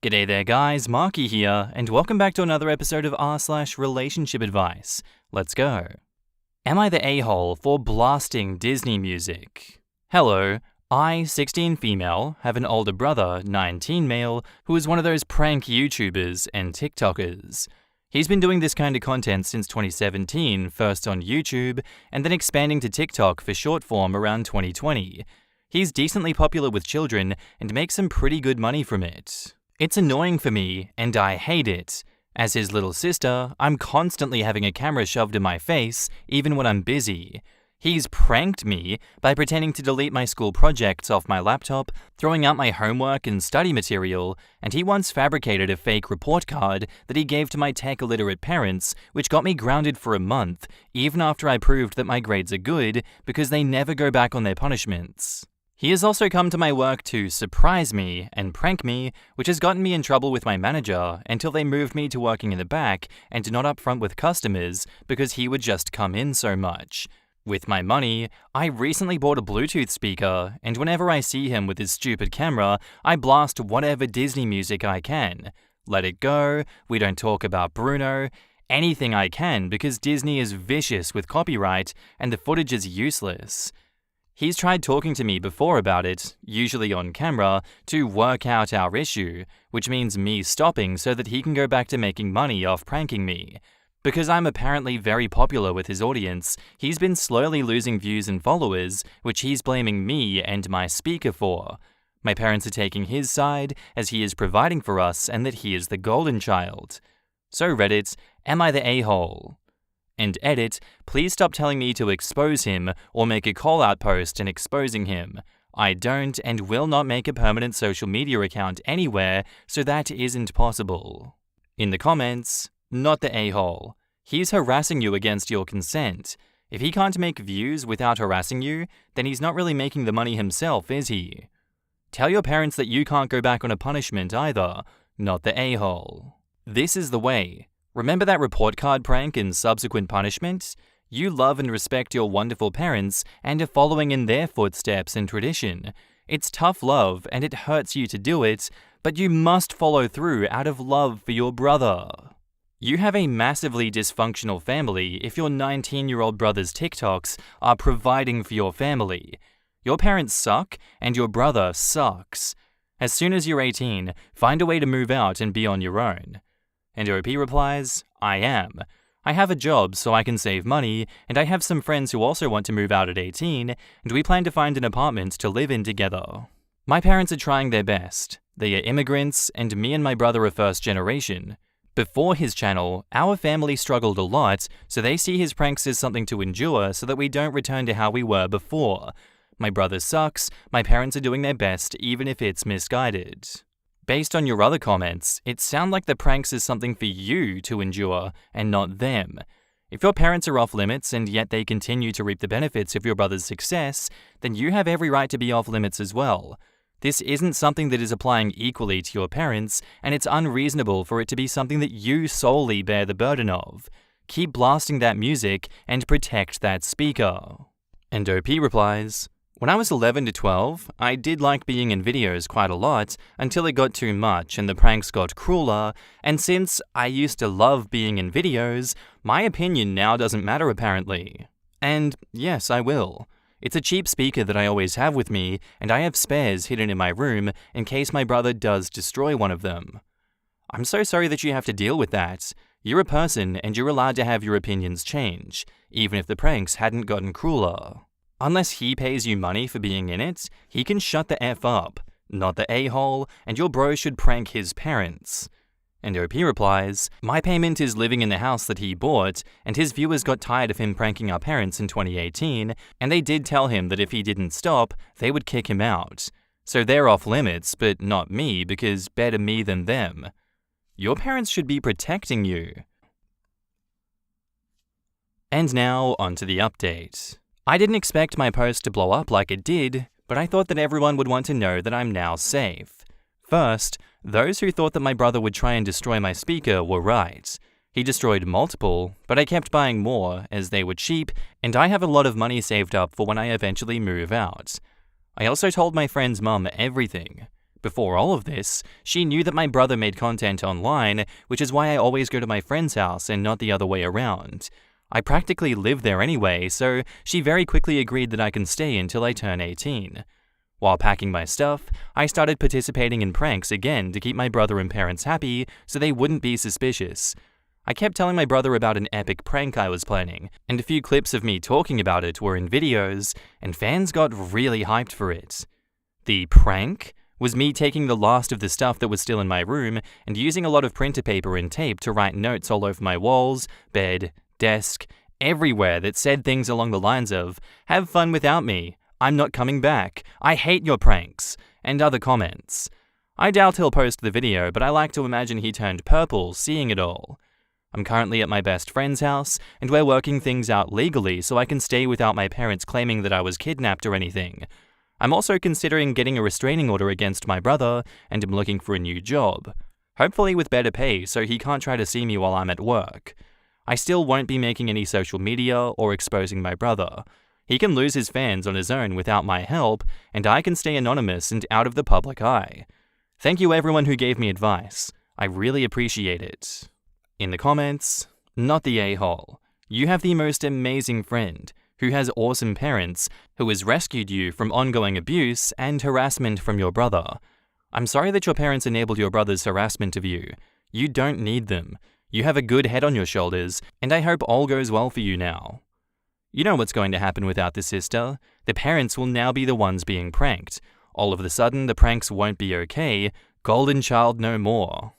G'day there guys, Marky here, and welcome back to another episode of r/relationship advice. Let's go. Am I the a-hole for blasting Disney music? Hello, I, 16 female, have an older brother, 19 male, who is one of those prank YouTubers and TikTokers. He's been doing this kind of content since 2017, first on YouTube, and then expanding to TikTok for short form around 2020. He's decently popular with children and makes some pretty good money from it. It's annoying for me, and I hate it. As his little sister, I'm constantly having a camera shoved in my face, even when I'm busy. He's pranked me by pretending to delete my school projects off my laptop, throwing out my homework and study material, and he once fabricated a fake report card that he gave to my tech-illiterate parents, which got me grounded for a month, even after I proved that my grades are good, because they never go back on their punishments. He has also come to my work to surprise me and prank me, which has gotten me in trouble with my manager until they moved me to working in the back and not up front with customers because he would just come in so much. With my money, I recently bought a Bluetooth speaker, and whenever I see him with his stupid camera, I blast whatever Disney music I can. Let It Go, We Don't Talk About Bruno, anything I can because Disney is vicious with copyright and the footage is useless. He's tried talking to me before about it, usually on camera, to work out our issue, which means me stopping so that he can go back to making money off pranking me. Because I'm apparently very popular with his audience, he's been slowly losing views and followers, which he's blaming me and my speaker for. My parents are taking his side, as he is providing for us and that he is the golden child. So Reddit, am I the a-hole? And edit, please stop telling me to expose him or make a call-out post and exposing him. I don't and will not make a permanent social media account anywhere, so that isn't possible. In the comments, not the a-hole. He's harassing you against your consent. If he can't make views without harassing you, then he's not really making the money himself, is he? Tell your parents that you can't go back on a punishment either, not the a-hole. This is the way. Remember that report card prank and subsequent punishment? You love and respect your wonderful parents and are following in their footsteps and tradition. It's tough love and it hurts you to do it, but you must follow through out of love for your brother. You have a massively dysfunctional family if your 19-year-old brother's TikToks are providing for your family. Your parents suck and your brother sucks. As soon as you're 18, find a way to move out and be on your own. And OP replies, I am. I have a job so I can save money, and I have some friends who also want to move out at 18, and we plan to find an apartment to live in together. My parents are trying their best. They are immigrants, and me and my brother are first generation. Before his channel, our family struggled a lot, so they see his pranks as something to endure so that we don't return to how we were before. My brother sucks, my parents are doing their best even if it's misguided. Based on your other comments, it sounds like the pranks is something for you to endure and not them. If your parents are off limits and yet they continue to reap the benefits of your brother's success, then you have every right to be off limits as well. This isn't something that is applying equally to your parents, and it's unreasonable for it to be something that you solely bear the burden of. Keep blasting that music and protect that speaker. And OP replies, when I was 11 to 12, I did like being in videos quite a lot until it got too much and the pranks got crueler, and since I used to love being in videos, my opinion now doesn't matter apparently. And yes, I will. It's a cheap speaker that I always have with me, and I have spares hidden in my room in case my brother does destroy one of them. I'm so sorry that you have to deal with that. You're a person and you're allowed to have your opinions change, even if the pranks hadn't gotten crueler. Unless he pays you money for being in it, he can shut the F up, not the a-hole, and your bro should prank his parents. And OP replies, my payment is living in the house that he bought, and his viewers got tired of him pranking our parents in 2018, and they did tell him that if he didn't stop, they would kick him out. So they're off limits, but not me, because better me than them. Your parents should be protecting you. And now, onto the update. I didn't expect my post to blow up like it did, but I thought that everyone would want to know that I'm now safe. First, those who thought that my brother would try and destroy my speaker were right. He destroyed multiple, but I kept buying more as they were cheap, and I have a lot of money saved up for when I eventually move out. I also told my friend's mum everything. Before all of this, she knew that my brother made content online, which is why I always go to my friend's house and not the other way around. I practically live there anyway, so she very quickly agreed that I can stay until I turn 18. While packing my stuff, I started participating in pranks again to keep my brother and parents happy so they wouldn't be suspicious. I kept telling my brother about an epic prank I was planning, and a few clips of me talking about it were in videos, and fans got really hyped for it. The prank was me taking the last of the stuff that was still in my room and using a lot of printer paper and tape to write notes all over my walls, bed, desk, everywhere that said things along the lines of, "Have fun without me, I'm not coming back, I hate your pranks," and other comments. I doubt he'll post the video, but I like to imagine he turned purple seeing it all. I'm currently at my best friend's house, and we're working things out legally so I can stay without my parents claiming that I was kidnapped or anything. I'm also considering getting a restraining order against my brother, and am looking for a new job. Hopefully with better pay so he can't try to see me while I'm at work. I still won't be making any social media or exposing my brother. He can lose his fans on his own without my help, and I can stay anonymous and out of the public eye. Thank you everyone who gave me advice. I really appreciate it. In the comments, not the a-hole. You have the most amazing friend, who has awesome parents, who has rescued you from ongoing abuse and harassment from your brother. I'm sorry that your parents enabled your brother's harassment of you. You don't need them. You have a good head on your shoulders, and I hope all goes well for you now. You know what's going to happen without the sister. The parents will now be the ones being pranked. All of a sudden, the pranks won't be okay. Golden child no more.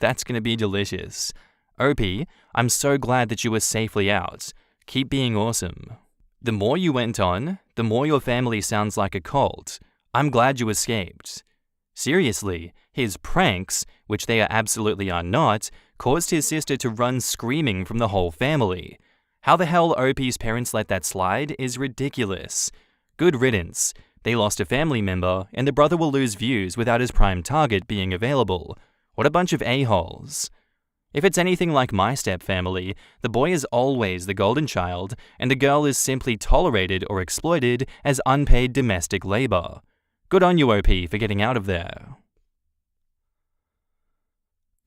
That's gonna be delicious. OP, I'm so glad that you were safely out. Keep being awesome. The more you went on, the more your family sounds like a cult. I'm glad you escaped. Seriously, his pranks, which they absolutely are not, caused his sister to run screaming from the whole family. How the hell OP's parents let that slide is ridiculous. Good riddance. They lost a family member, and the brother will lose views without his prime target being available. What a bunch of a-holes. If it's anything like my step-family, the boy is always the golden child, and the girl is simply tolerated or exploited as unpaid domestic labor. Good on you, OP, for getting out of there.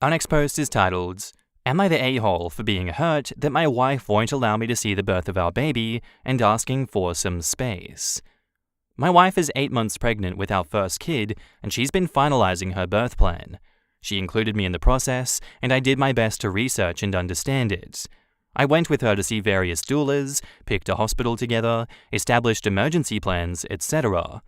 Our next post is titled, "Am I the a-hole for being hurt that my wife won't allow me to see the birth of our baby and asking for some space?" My wife is 8 months pregnant with our first kid, and she's been finalizing her birth plan. She included me in the process, and I did my best to research and understand it. I went with her to see various doulas, picked a hospital together, established emergency plans, etc.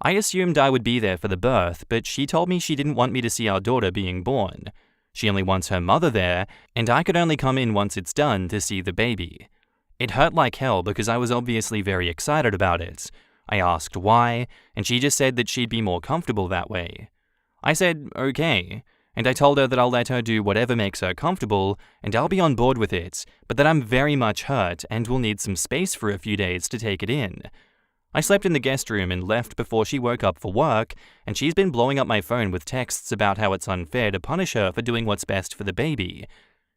I assumed I would be there for the birth, but she told me she didn't want me to see our daughter being born. She only wants her mother there, and I could only come in once it's done to see the baby. It hurt like hell because I was obviously very excited about it. I asked why, and she just said that she'd be more comfortable that way. I said, okay, and I told her that I'll let her do whatever makes her comfortable, and I'll be on board with it, but that I'm very much hurt and will need some space for a few days to take it in. I slept in the guest room and left before she woke up for work, and she's been blowing up my phone with texts about how it's unfair to punish her for doing what's best for the baby.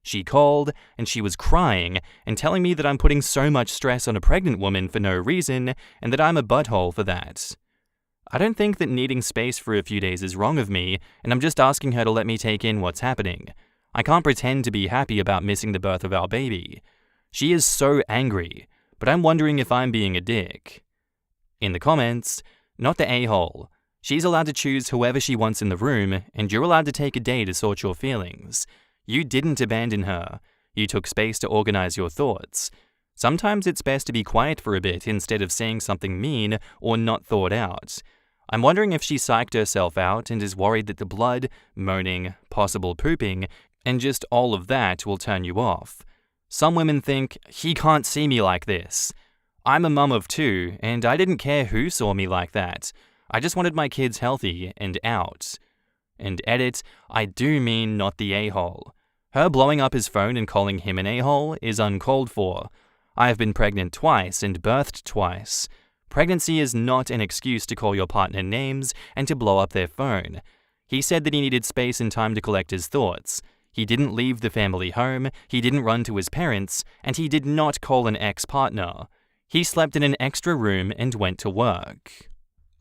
She called, and she was crying, and telling me that I'm putting so much stress on a pregnant woman for no reason, and that I'm a butthole for that. I don't think that needing space for a few days is wrong of me, and I'm just asking her to let me take in what's happening. I can't pretend to be happy about missing the birth of our baby. She is so angry, but I'm wondering if I'm being a dick. In the comments, not the a-hole. She's allowed to choose whoever she wants in the room, and you're allowed to take a day to sort your feelings. You didn't abandon her. You took space to organize your thoughts. Sometimes it's best to be quiet for a bit instead of saying something mean or not thought out. I'm wondering if she psyched herself out and is worried that the blood, moaning, possible pooping, and just all of that will turn you off. Some women think, he can't see me like this. I'm a mum of 2, and I didn't care who saw me like that. I just wanted my kids healthy and out. And edit, I do mean not the a-hole. Her blowing up his phone and calling him an a-hole is uncalled for. I have been pregnant twice and birthed twice. Pregnancy is not an excuse to call your partner names and to blow up their phone. He said that he needed space and time to collect his thoughts. He didn't leave the family home, he didn't run to his parents, and he did not call an ex-partner. He slept in an extra room and went to work.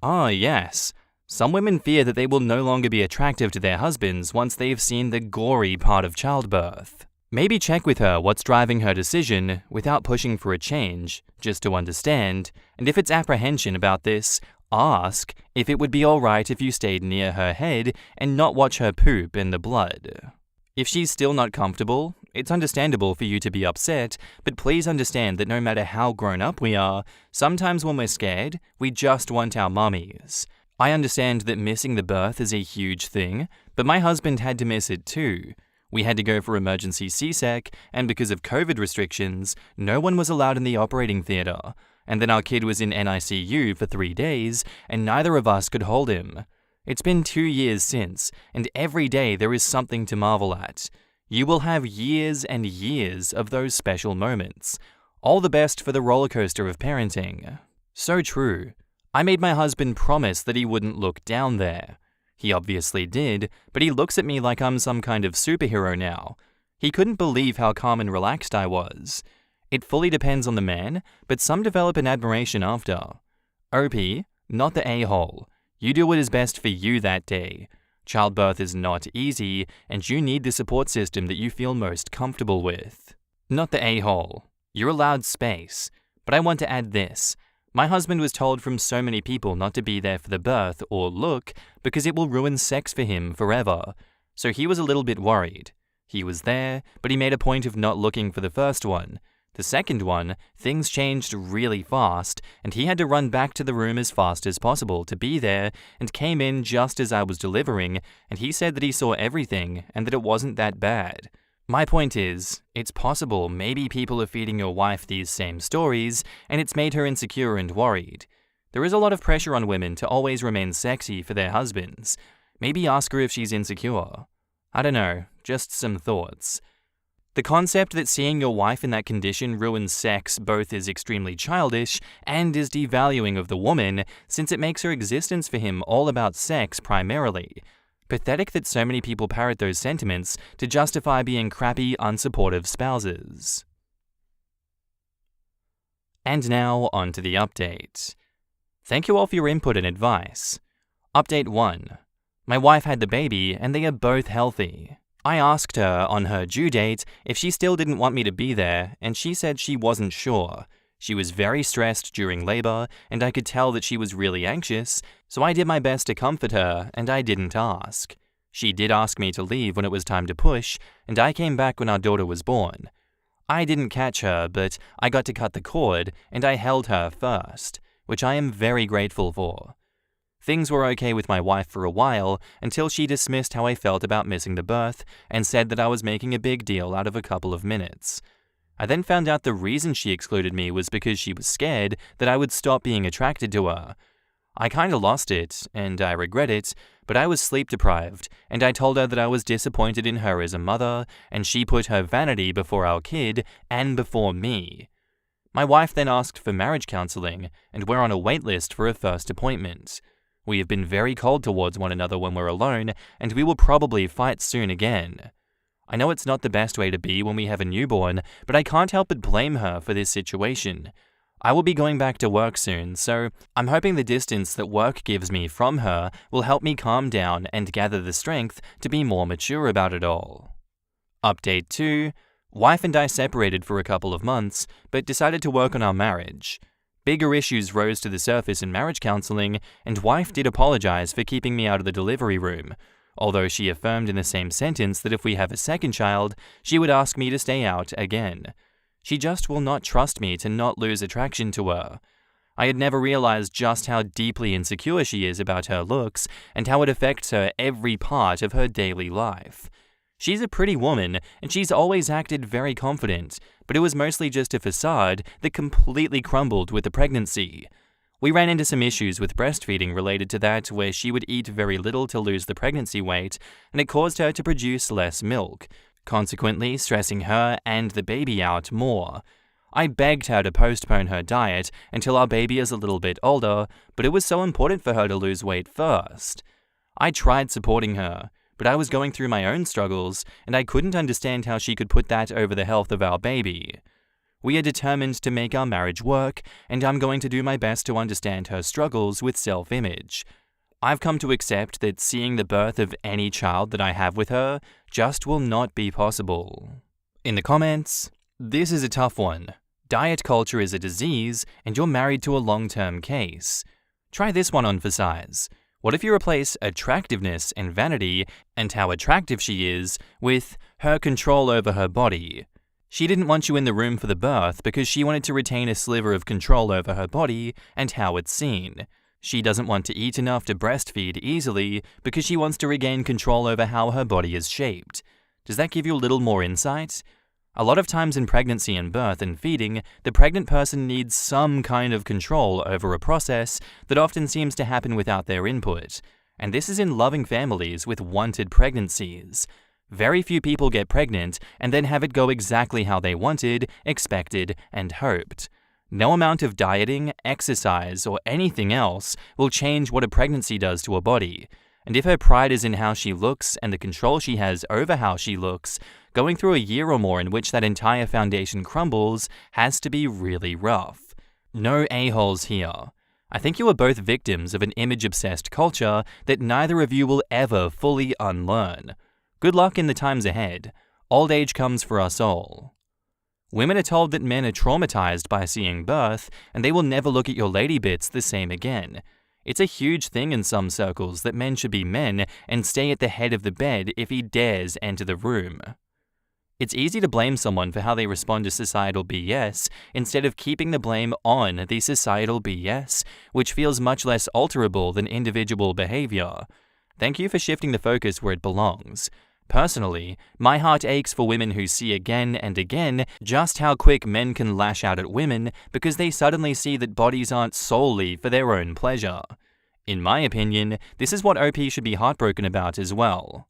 Ah, yes. Some women fear that they will no longer be attractive to their husbands once they've seen the gory part of childbirth. Maybe check with her what's driving her decision without pushing for a change, just to understand, and if it's apprehension about this, ask if it would be alright if you stayed near her head and not watch her poop in the blood. If she's still not comfortable, it's understandable for you to be upset, but please understand that no matter how grown up we are, sometimes when we're scared, we just want our mummies. I understand that missing the birth is a huge thing, but my husband had to miss it too. We had to go for emergency C-sec, and because of COVID restrictions, no one was allowed in the operating theatre. And then our kid was in NICU for 3 days, and neither of us could hold him. It's been 2 years since, and every day there is something to marvel at. You will have years and years of those special moments. All the best for the roller coaster of parenting. So true. I made my husband promise that he wouldn't look down there. He obviously did, but he looks at me like I'm some kind of superhero now. He couldn't believe how calm and relaxed I was. It fully depends on the man, but some develop an admiration after. OP, not the a-hole. You do what is best for you that day. Childbirth is not easy, and you need the support system that you feel most comfortable with. Not the a-hole. You're allowed space. But I want to add this. My husband was told from so many people not to be there for the birth or look because it will ruin sex for him forever. So he was a little bit worried. He was there, but he made a point of not looking for the first one. The second one, things changed really fast, and he had to run back to the room as fast as possible to be there, and came in just as I was delivering, and he said that he saw everything and that it wasn't that bad. My point is, it's possible maybe people are feeding your wife these same stories, and it's made her insecure and worried. There is a lot of pressure on women to always remain sexy for their husbands. Maybe ask her if she's insecure. I don't know, just some thoughts. The concept that seeing your wife in that condition ruins sex both is extremely childish and is devaluing of the woman, since it makes her existence for him all about sex primarily. Pathetic that so many people parrot those sentiments to justify being crappy, unsupportive spouses. And now, on to the update. Thank you all for your input and advice. Update 1. My wife had the baby, and they are both healthy. I asked her on her due date if she still didn't want me to be there, and she said she wasn't sure. She was very stressed during labor, and I could tell that she was really anxious, so I did my best to comfort her, and I didn't ask. She did ask me to leave when it was time to push, and I came back when our daughter was born. I didn't catch her, but I got to cut the cord, and I held her first, which I am very grateful for. Things were okay with my wife for a while, until she dismissed how I felt about missing the birth, and said that I was making a big deal out of a couple of minutes. I then found out the reason she excluded me was because she was scared that I would stop being attracted to her. I kinda lost it, and I regret it, but I was sleep deprived, and I told her that I was disappointed in her as a mother, and she put her vanity before our kid and before me. My wife then asked for marriage counseling, and we're on a wait list for a first appointment. We have been very cold towards one another when we're alone, and we will probably fight soon again. I know it's not the best way to be when we have a newborn, but I can't help but blame her for this situation. I will be going back to work soon, so I'm hoping the distance that work gives me from her will help me calm down and gather the strength to be more mature about it all. Update 2. Wife and I separated for a couple of months, but decided to work on our marriage. Bigger issues rose to the surface in marriage counseling, and wife did apologize for keeping me out of the delivery room, although she affirmed in the same sentence that if we have a second child, she would ask me to stay out again. She just will not trust me to not lose attraction to her. I had never realized just how deeply insecure she is about her looks and how it affects her every part of her daily life. She's a pretty woman, and she's always acted very confident, but it was mostly just a facade that completely crumbled with the pregnancy. We ran into some issues with breastfeeding related to that, where she would eat very little to lose the pregnancy weight, and it caused her to produce less milk, consequently stressing her and the baby out more. I begged her to postpone her diet until our baby is a little bit older, but it was so important for her to lose weight first. I tried supporting her, but I was going through my own struggles, and I couldn't understand how she could put that over the health of our baby. We are determined to make our marriage work, and I'm going to do my best to understand her struggles with self-image. I've come to accept that seeing the birth of any child that I have with her just will not be possible. In the comments, this is a tough one. Diet culture is a disease, and you're married to a long-term case. Try this one on for size. What if you replace attractiveness and vanity and how attractive she is with her control over her body? She didn't want you in the room for the birth because she wanted to retain a sliver of control over her body and how it's seen. She doesn't want to eat enough to breastfeed easily because she wants to regain control over how her body is shaped. Does that give you a little more insight? A lot of times in pregnancy and birth and feeding, the pregnant person needs some kind of control over a process that often seems to happen without their input. And this is in loving families with wanted pregnancies. Very few people get pregnant and then have it go exactly how they wanted, expected, and hoped. No amount of dieting, exercise, or anything else will change what a pregnancy does to a body. And if her pride is in how she looks and the control she has over how she looks, going through a year or more in which that entire foundation crumbles has to be really rough. No a-holes here. I think you are both victims of an image-obsessed culture that neither of you will ever fully unlearn. Good luck in the times ahead. Old age comes for us all. Women are told that men are traumatized by seeing birth, and they will never look at your lady bits the same again. It's a huge thing in some circles that men should be men and stay at the head of the bed if he dares enter the room. It's easy to blame someone for how they respond to societal BS instead of keeping the blame on the societal BS, which feels much less alterable than individual behavior. Thank you for shifting the focus where it belongs. Personally, my heart aches for women who see again and again just how quick men can lash out at women because they suddenly see that bodies aren't solely for their own pleasure. In my opinion, this is what OP should be heartbroken about as well.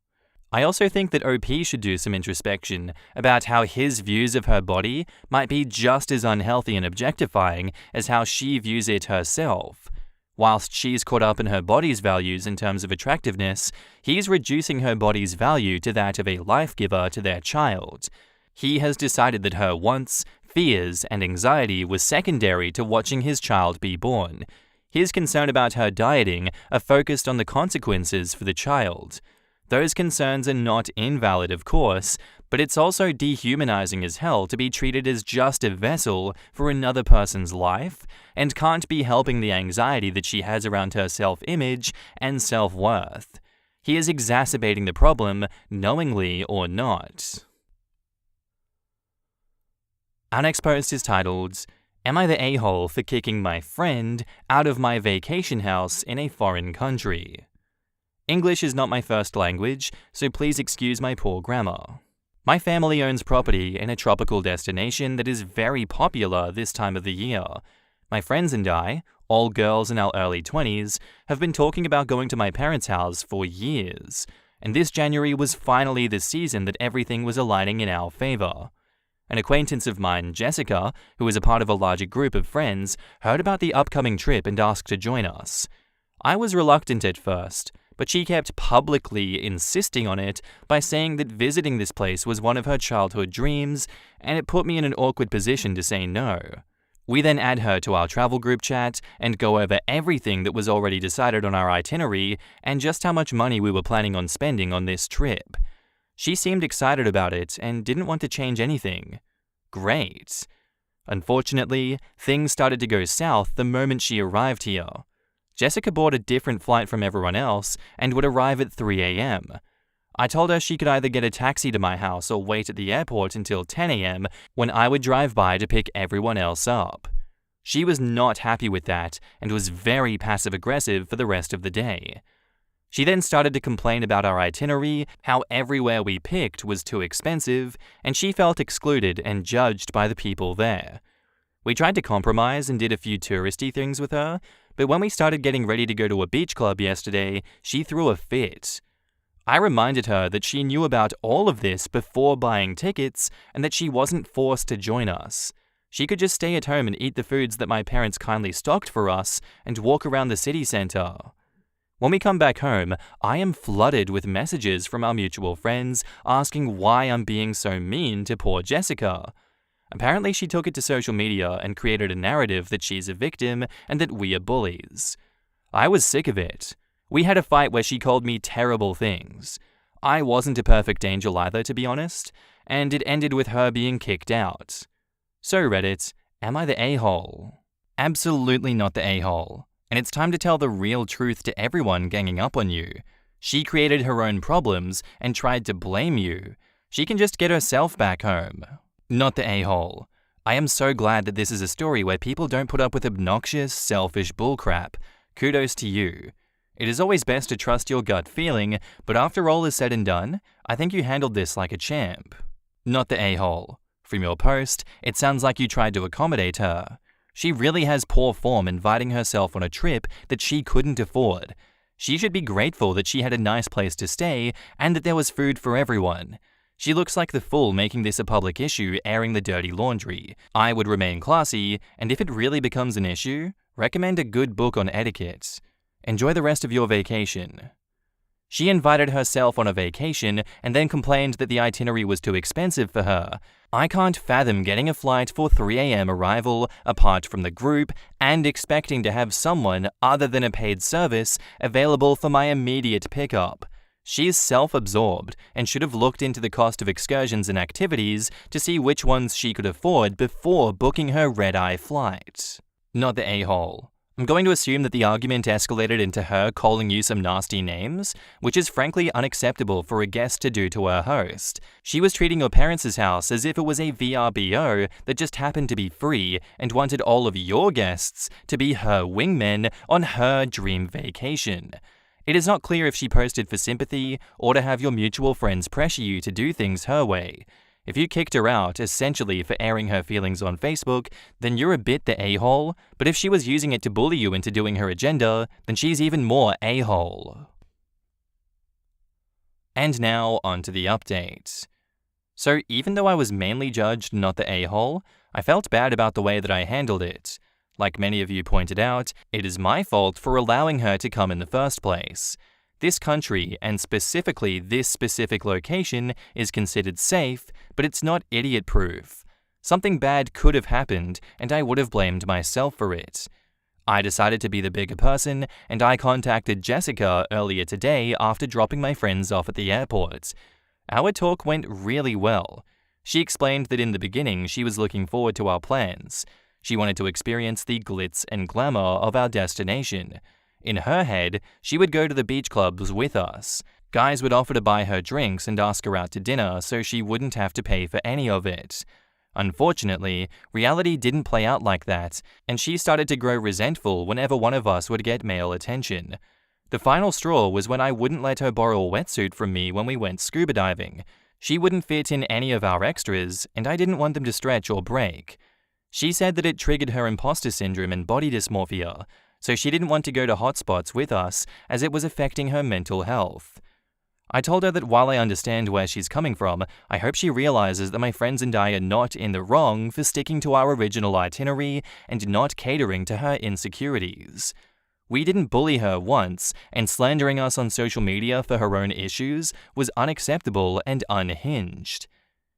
I also think that OP should do some introspection about how his views of her body might be just as unhealthy and objectifying as how she views it herself. Whilst she's caught up in her body's values in terms of attractiveness, he's reducing her body's value to that of a life giver to their child. He has decided that her wants, fears, and anxiety was secondary to watching his child be born. His concern about her dieting are focused on the consequences for the child. Those concerns are not invalid, of course, but it's also dehumanizing as hell to be treated as just a vessel for another person's life and can't be helping the anxiety that she has around her self-image and self-worth. He is exacerbating the problem, knowingly or not. Our next post is titled, "Am I the a-hole for kicking my friend out of my vacation house in a foreign country?" English is not my first language, so please excuse my poor grammar. My family owns property in a tropical destination that is very popular this time of the year. My friends and I, all girls in our early 20s, have been talking about going to my parents' house for years, and this January was finally the season that everything was aligning in our favor. An acquaintance of mine, Jessica, who is a part of a larger group of friends, heard about the upcoming trip and asked to join us. I was reluctant at first, but she kept publicly insisting on it by saying that visiting this place was one of her childhood dreams, and it put me in an awkward position to say no. We then add her to our travel group chat and go over everything that was already decided on our itinerary and just how much money we were planning on spending on this trip. She seemed excited about it and didn't want to change anything. Great. Unfortunately, things started to go south the moment she arrived here. Jessica bought a different flight from everyone else and would arrive at 3 a.m. I told her she could either get a taxi to my house or wait at the airport until 10 a.m. when I would drive by to pick everyone else up. She was not happy with that and was very passive-aggressive for the rest of the day. She then started to complain about our itinerary, how everywhere we picked was too expensive, and she felt excluded and judged by the people there. We tried to compromise and did a few touristy things with her, but when we started getting ready to go to a beach club yesterday, she threw a fit. I reminded her that she knew about all of this before buying tickets and that she wasn't forced to join us. She could just stay at home and eat the foods that my parents kindly stocked for us and walk around the city center. When we come back home, I am flooded with messages from our mutual friends asking why I'm being so mean to poor Jessica. Apparently, she took it to social media and created a narrative that she's a victim and that we are bullies. I was sick of it. We had a fight where she called me terrible things. I wasn't a perfect angel either, to be honest, and it ended with her being kicked out. So Reddit, am I the a-hole? Absolutely not the a-hole. And it's time to tell the real truth to everyone ganging up on you. She created her own problems and tried to blame you. She can just get herself back home. Not the a-hole. I am so glad that this is a story where people don't put up with obnoxious, selfish bullcrap. Kudos to you. It is always best to trust your gut feeling, but after all is said and done, I think you handled this like a champ. Not the a-hole. From your post, it sounds like you tried to accommodate her. She really has poor form inviting herself on a trip that she couldn't afford. She should be grateful that she had a nice place to stay and that there was food for everyone. She looks like the fool making this a public issue, airing the dirty laundry. I would remain classy, and if it really becomes an issue, recommend a good book on etiquette. Enjoy the rest of your vacation. She invited herself on a vacation and then complained that the itinerary was too expensive for her. I can't fathom getting a flight for 3 a.m. arrival apart from the group and expecting to have someone other than a paid service available for my immediate pickup. She's self-absorbed and should have looked into the cost of excursions and activities to see which ones she could afford before booking her red-eye flight. Not the a-hole. I'm going to assume that the argument escalated into her calling you some nasty names, which is frankly unacceptable for a guest to do to her host. She was treating your parents' house as if it was a VRBO that just happened to be free and wanted all of your guests to be her wingmen on her dream vacation. It is not clear if she posted for sympathy or to have your mutual friends pressure you to do things her way. If you kicked her out, essentially for airing her feelings on Facebook, then you're a bit the a-hole, but if she was using it to bully you into doing her agenda, then she's even more a-hole. And now, onto the update. So even though I was mainly judged not the a-hole, I felt bad about the way that I handled it. Like many of you pointed out, it is my fault for allowing her to come in the first place. This country, and specifically this specific location, is considered safe, but it's not idiot-proof. Something bad could have happened, and I would have blamed myself for it. I decided to be the bigger person, and I contacted Jessica earlier today after dropping my friends off at the airport. Our talk went really well. She explained that in the beginning she was looking forward to our plans. She wanted to experience the glitz and glamour of our destination. In her head, she would go to the beach clubs with us. Guys would offer to buy her drinks and ask her out to dinner so she wouldn't have to pay for any of it. Unfortunately, reality didn't play out like that, and she started to grow resentful whenever one of us would get male attention. The final straw was when I wouldn't let her borrow a wetsuit from me when we went scuba diving. She wouldn't fit in any of our extras, and I didn't want them to stretch or break. She said that it triggered her imposter syndrome and body dysmorphia, so she didn't want to go to hotspots with us as it was affecting her mental health. I told her that while I understand where she's coming from, I hope she realizes that my friends and I are not in the wrong for sticking to our original itinerary and not catering to her insecurities. We didn't bully her once, and slandering us on social media for her own issues was unacceptable and unhinged.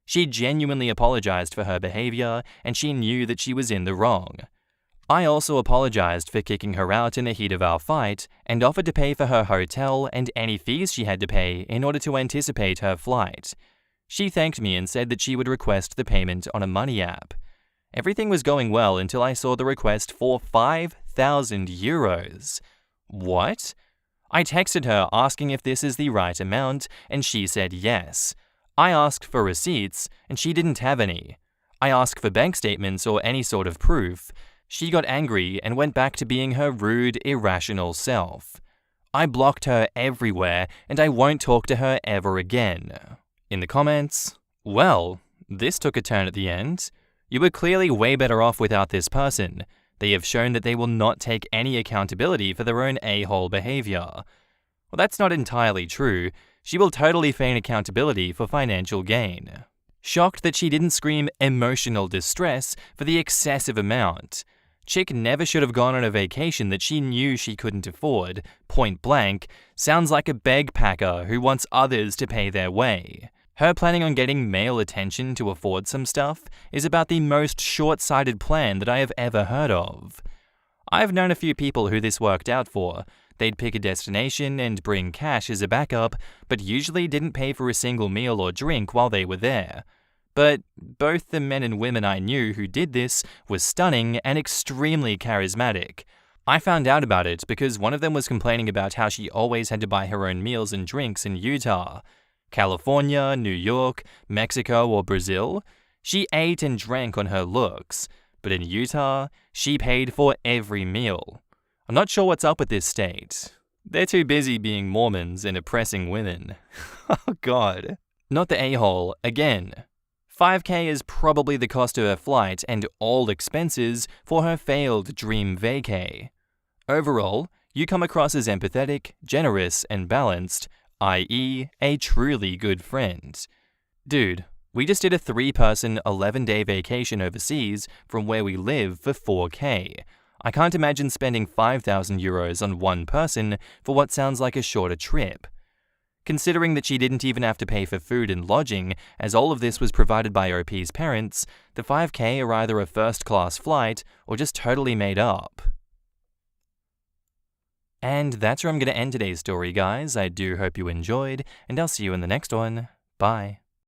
She genuinely apologized for her behavior, and she knew that she was in the wrong. I also apologized for kicking her out in the heat of our fight and offered to pay for her hotel and any fees she had to pay in order to anticipate her flight. She thanked me and said that she would request the payment on a money app. Everything was going well until I saw the request for 5,000 euros. What? I texted her asking if this is the right amount, and she said yes. I asked for receipts, and she didn't have any. I asked for bank statements or any sort of proof. She got angry and went back to being her rude, irrational self. I blocked her everywhere, and I won't talk to her ever again. In the comments, well, this took a turn at the end. You were clearly way better off without this person. They have shown that they will not take any accountability for their own a-hole behavior. Well, that's not entirely true. She will totally feign accountability for financial gain. Shocked that she didn't scream emotional distress for the excessive amount. Chick never should have gone on a vacation that she knew she couldn't afford. Point blank, sounds like a bagpacker who wants others to pay their way. Her planning on getting male attention to afford some stuff is about the most short-sighted plan that I have ever heard of. I've known a few people who this worked out for. They'd pick a destination and bring cash as a backup, but usually didn't pay for a single meal or drink while they were there. But both the men and women I knew who did this were stunning and extremely charismatic. I found out about it because one of them was complaining about how she always had to buy her own meals and drinks in Utah. California, New York, Mexico, or Brazil, she ate and drank on her looks. But in Utah, she paid for every meal. I'm not sure what's up with this state. They're too busy being Mormons and oppressing women. Oh god. Not the a-hole, again. $5,000 is probably the cost of her flight and all expenses for her failed dream vacay. Overall, you come across as empathetic, generous, and balanced, i.e., a truly good friend. Dude, we just did a 3-person, 11-day vacation overseas from where we live for $4,000. I can't imagine spending €5,000 on one person for what sounds like a shorter trip. Considering that she didn't even have to pay for food and lodging, as all of this was provided by OP's parents, the $5,000 are either a first-class flight or just totally made up. And that's where I'm going to end today's story, guys. I do hope you enjoyed, and I'll see you in the next one. Bye.